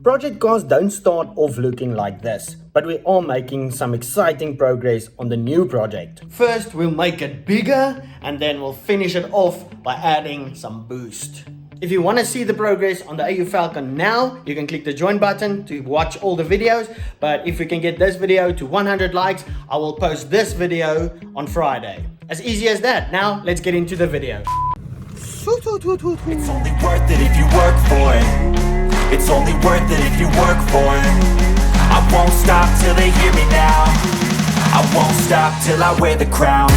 Project cars don't start off looking like this, but we are making some exciting progress on the new project. First, we'll make it bigger and then we'll finish it off by adding some boost. If you want to see the progress on the AU Falcon now, you can click the join button to watch all the videos. But if we can get this video to 100 likes, I will post this video on Friday. As easy as that. Now, let's get into the video. It's only worth it if you work for it. It's only worth it if you work for it. I won't stop till they hear me now. I won't stop till I wear the crown.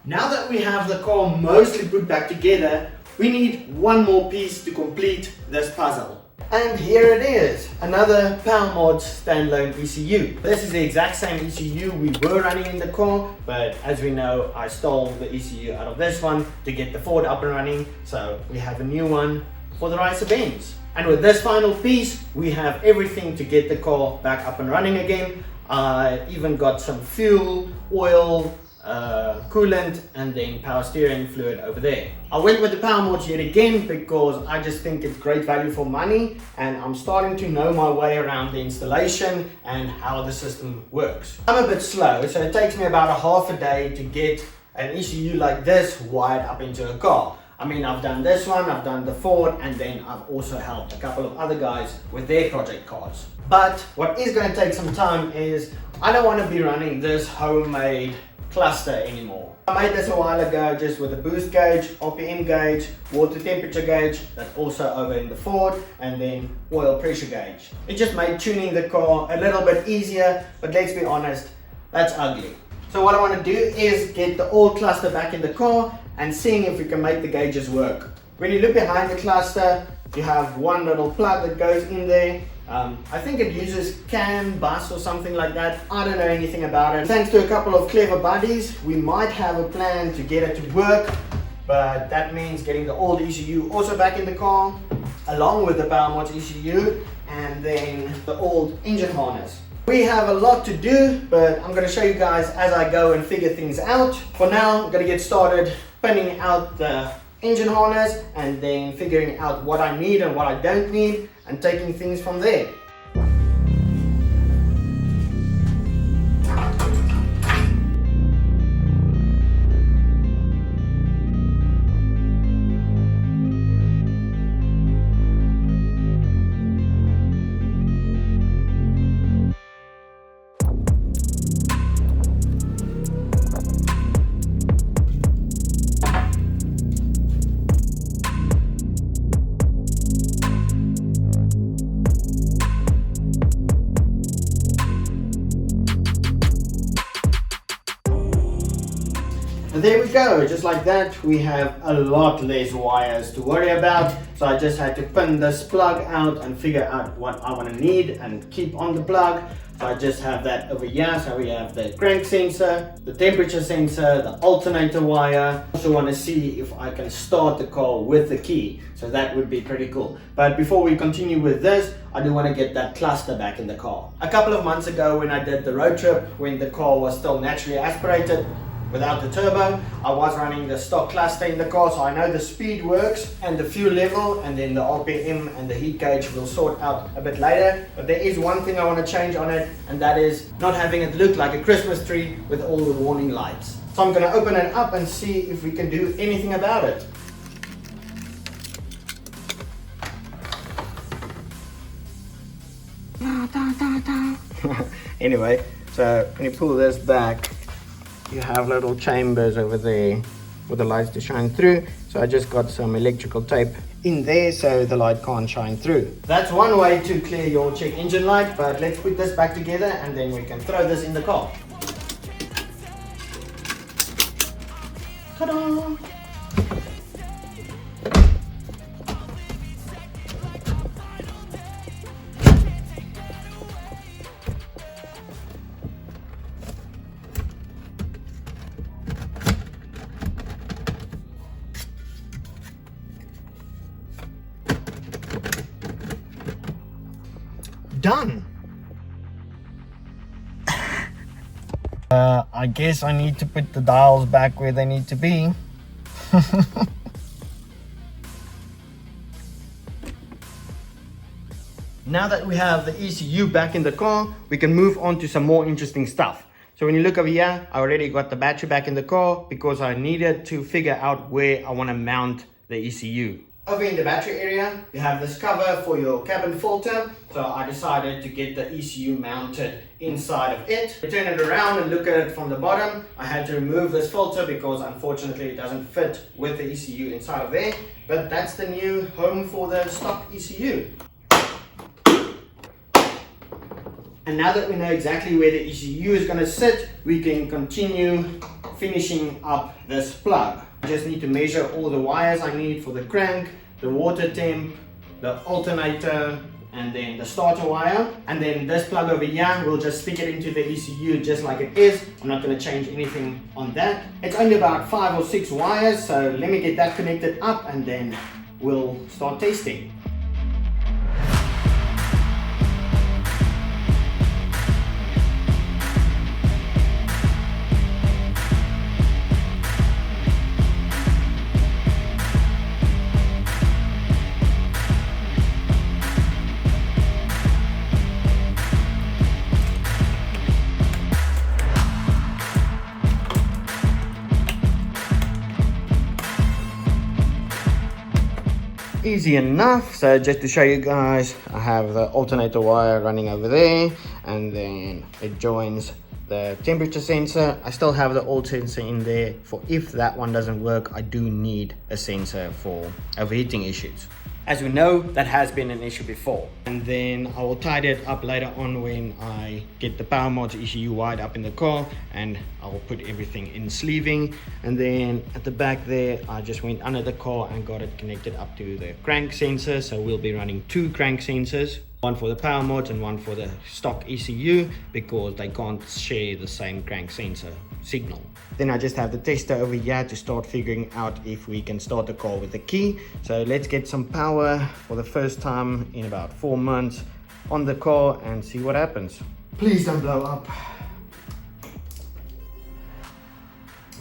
Now that we have the car mostly put back together, we need one more piece to complete this puzzle. And here it is, another PowerMod standalone ECU. This is the exact same ECU we were running in the car, but as we know, I stole the ECU out of this one to get the Ford up and running, so we have a new one for the Benz. And with this final piece, we have everything to get the car back up and running again. I even got some fuel, oil, coolant, and then power steering fluid over there. I went with the power mods yet again because I just think it's great value for money, and I'm starting to know my way around the installation and how the system works. I'm a bit slow, so it takes me about a half a day to get an ECU like this wired up into a car. I mean, I've done this one, I've done the Ford, and then I've also helped a couple of other guys with their project cars. But what is going to take some time is I don't want to be running this homemade cluster anymore. I made this a while ago just with a boost gauge, RPM gauge, water temperature gauge, that's also over in the Ford, and then oil pressure gauge. It just made tuning the car a little bit easier, but let's be honest, that's ugly. So what I want to do is get the old cluster back in the car and seeing if we can make the gauges work. When you look behind the cluster, you have one little plug that goes in there. I think it uses CAN bus or something like that. I don't know anything about it. Thanks to a couple of clever buddies, we might have a plan to get it to work, but that means getting the old ECU also back in the car, along with the PowerMods ECU, and then the old engine harness. We have a lot to do, but I'm going to show you guys as I go and figure things out. For now, I'm going to get started pinning out the engine harness and then figuring out what I need and what I don't need and taking things from there. And there we go, just like that, we have a lot less wires to worry about. So I just had to pin this plug out and figure out what I want to need and keep on the plug. So I just have that over here. So we have the crank sensor, the temperature sensor, the alternator wire. I also want to see if I can start the car with the key. So that would be pretty cool. But before we continue with this, I do want to get that cluster back in the car. A couple of months ago when I did the road trip, when the car was still naturally aspirated, without the turbo, I was running the stock cluster in the car, so I know the speed works and the fuel level, and then the RPM and the heat gauge will sort out a bit later. But there is one thing I want to change on it, and that is not having it look like a Christmas tree with all the warning lights. So I'm going to open it up and see if we can do anything about it. Anyway, so when you pull this back, you have little chambers over there for the lights to shine through. So I just got some electrical tape in there so the light can't shine through. That's one way to clear your check engine light, but let's put this back together and then we can throw this in the car. Ta-da! Done. I guess I need to put the dials back where they need to be. Now that we have the ECU back in the car, we can move on to some more interesting stuff. So when you look over here, I already got the battery back in the car because I needed to figure out where I want to mount the ECU. Over in the battery area, you have this cover for your cabin filter. So I decided to get the ECU mounted inside of it. To turn it around and look at it from the bottom, I had to remove this filter because unfortunately it doesn't fit with the ECU inside of there. But that's the new home for the stock ECU. And now that we know exactly where the ECU is going to sit, we can continue finishing up this plug. I just need to measure all the wires I need for the crank, the water temp, the alternator, and then the starter wire. And then this plug over here, we'll just stick it into the ECU just like it is. I'm not going to change anything on that. It's only about 5 or 6 wires, so let me get that connected up and then we'll start testing. Easy enough. So just to show you guys, I have the alternator wire running over there, and then it joins the temperature sensor. I still have the old sensor in there for if that one doesn't work. I do need a sensor for overheating issues. As we know, that has been an issue before. And then I will tidy it up later on when I get the power mods ECU wired up in the car, and I will put everything in sleeving. And then at the back there, I just went under the car and got it connected up to the crank sensor. So we'll be running 2 crank sensors, one for the power mods and one for the stock ECU, because they can't share the same crank sensor signal. Then I just have the tester over here to start figuring out if we can start the car with the key. So let's get some power for the first time in about 4 months on the car and see what happens. Please don't blow up.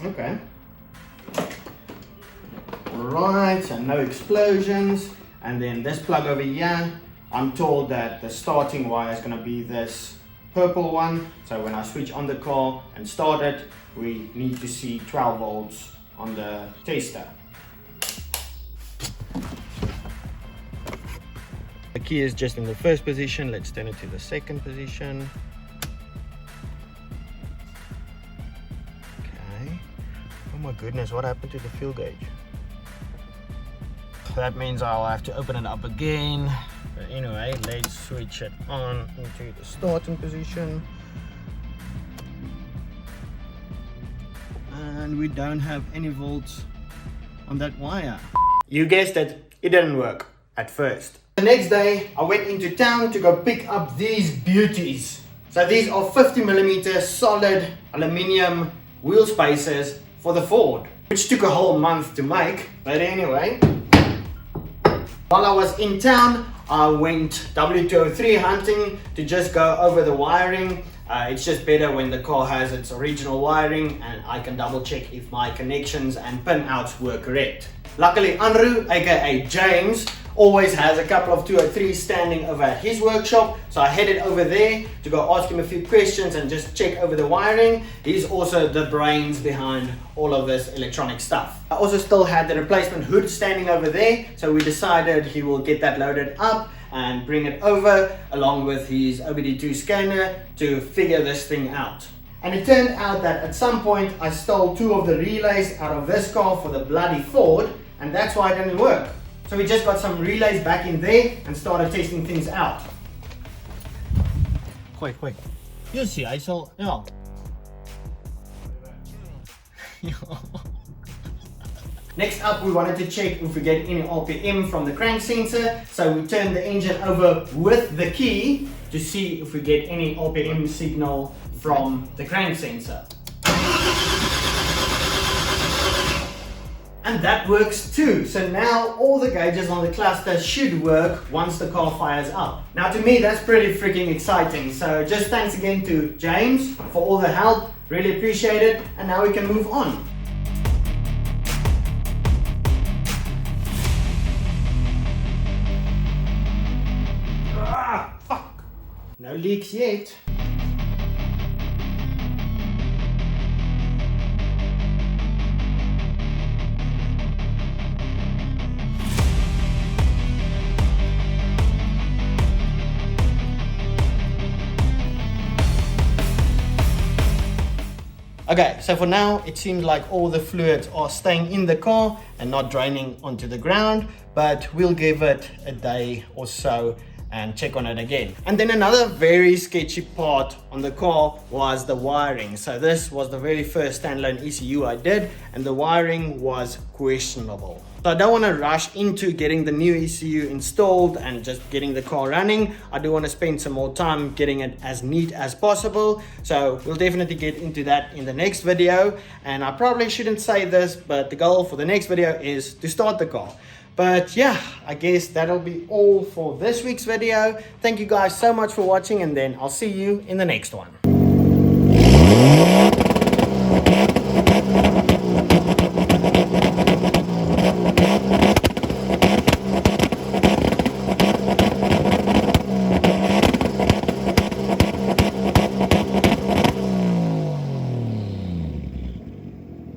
Okay. Alright, so no explosions. And then this plug over here, I'm told that the starting wire is going to be this purple one. So when I switch on the car and start it, we need to see 12 volts on the tester. The key is just in the first position. Let's turn it to the second position. Okay. Oh my goodness, what happened to the fuel gauge? That means I'll have to open it up again. But anyway, let's switch it on into the starting position. And we don't have any volts on that wire. You guessed it, it didn't work at first. The next day, I went into town to go pick up these beauties. So these are 50mm solid aluminium wheel spacers for the Ford, which took a whole month to make. But anyway, while I was in town, I went W203 hunting to just go over the wiring. It's just better when the car has its original wiring and I can double check if my connections and pin outs were correct. Luckily, Andrew, aka James, always has a couple of 203s standing over at his workshop, so I headed over there to go ask him a few questions and just check over the wiring. He's also the brains behind all of this electronic stuff. I also still had the replacement hood standing over there, so we decided he will get that loaded up and bring it over along with his OBD2 scanner to figure this thing out. And it turned out that at some point I stole 2 of the relays out of this car for the bloody Ford, and that's why it didn't work. So we just got some relays back in there and started testing things out. Quick. You see, I saw, yeah. Next up, we wanted to check if we get any RPM from the crank sensor. So we turned the engine over with the key to see if we get any RPM signal from the crank sensor. And that works too. So now all the gauges on the cluster should work once the car fires up. Now to me, that's pretty freaking exciting. So just thanks again to James for all the help. Really appreciate it, and now we can move on. Ah, fuck! No leaks yet. Okay, so for now, it seems like all the fluids are staying in the car and not draining onto the ground, but we'll give it a day or so and check on it again. And then another very sketchy part on the car was the wiring. So this was the very first standalone ECU I did, and the wiring was questionable. So I don't want to rush into getting the new ECU installed and just getting the car running. I do want to spend some more time getting it as neat as possible. So we'll definitely get into that in the next video. And I probably shouldn't say this, but the goal for the next video is to start the car. But yeah, I guess that'll be all for this week's video. Thank you guys so much for watching, and then I'll see you in the next one.